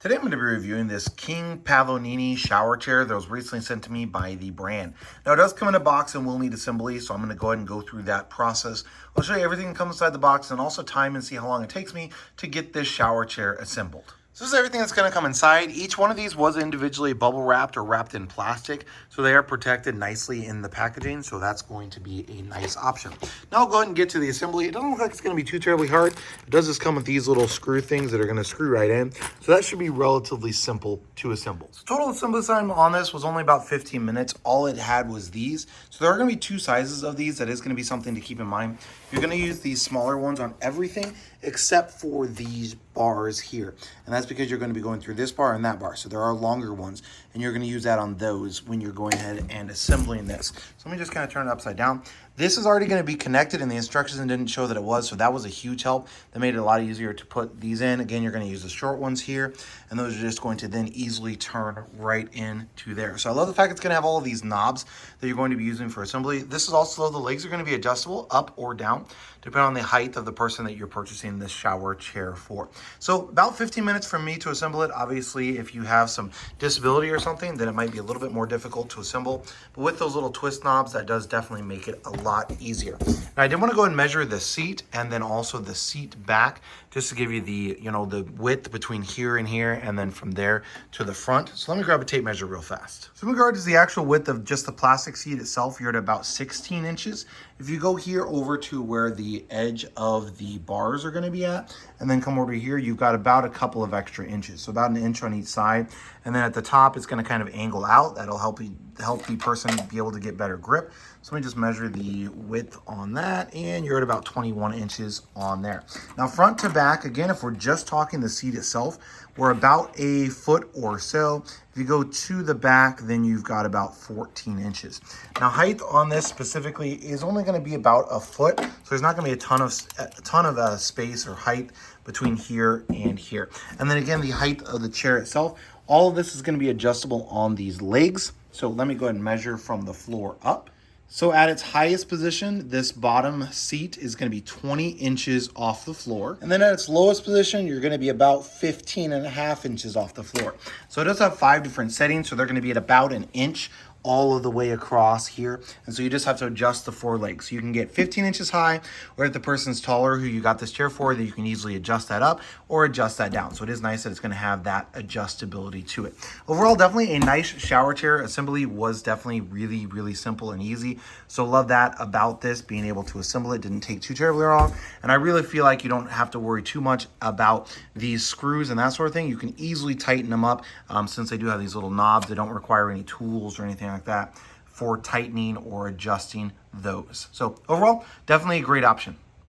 Today I'm going to be reviewing this Kingpavonini shower chair that was recently sent to me by the brand. Now it does come in a box and will need assembly, so I'm going to go ahead and go through that process. I'll show you everything that comes inside the box and also time and see how long it takes me to get this shower chair assembled. So this is everything that's going to come inside. Each one of these was individually bubble wrapped or wrapped in plastic, so they are protected nicely in the packaging, so that's going to be a nice option. Now I'll go ahead and get to the assembly. It doesn't look like it's going to be too terribly hard. It does just come with these little screw things that are going to screw right in, so that should be relatively simple to assemble. So total assembly time on this was only about 15 minutes. All it had was these. So there are going to be two sizes of these. That is going to be something to keep in mind. You're going to use these smaller ones on everything except for these bars here. And that's because you're going to be going through this bar and that bar. So there are longer ones, and you're going to use that on those when you're going ahead and assembling this. So let me just kind of turn it upside down. This is already going to be connected, and the instructions didn't show that it was, so that was a huge help. That made it a lot easier to put these in. Again, you're going to use the short ones here, and those are just going to then easily turn right into there. So I love the fact it's going to have all of these knobs that you're going to be using for assembly. This is also, the legs are going to be adjustable up or down, depending on the height of the person that you're purchasing this shower chair for. So about 15 minutes for me to assemble it. Obviously, if you have some disability or something, then it might be a little bit more difficult to assemble. But with those little twist knobs, that does definitely make it a lot easier. Now, I did want to go ahead and measure the seat and then also the seat back, just to give you the, the width between here and here, and then from there to the front. So let me grab a tape measure real fast. So in regards to the actual width of just the plastic seat itself, you're at about 16 inches. If you go here over to where the edge of the bars are going to be at, and then come over here, you've got about a couple of extra inches, so about an inch on each side. And then at the top, it's going to kind of angle out. That'll help the person be able to get better grip. So let me just measure the width on that, and you're at about 21 inches on there. Now, front to back, again, if we're just talking the seat itself, we're about a foot or so. If you go to the back, then you've got about 14 inches. Now, height on this specifically is only going to be about a foot, so there's not going to be a ton of space or height between here and here. And then again, the height of the chair itself, all of this is going to be adjustable on these legs. So let me go ahead and measure from the floor up. So at its highest position, this bottom seat is going to be 20 inches off the floor. And then at its lowest position, you're going to be about 15.5 inches off the floor. So it does have 5 different settings. So they're going to be at about an inch all of the way across here. And so you just have to adjust the 4 legs. So you can get 15 inches high, or if the person's taller who you got this chair for, that you can easily adjust that up or adjust that down. So it is nice that it's going to have that adjustability to it. Overall, definitely a nice shower chair. Assembly was definitely really, really simple and easy. So love that about this, being able to assemble it. Didn't take too terribly long. And I really feel like you don't have to worry too much about these screws and that sort of thing. You can easily tighten them up since they do have these little knobs. They don't require any tools or anything like that for tightening or adjusting those. So overall, definitely a great option.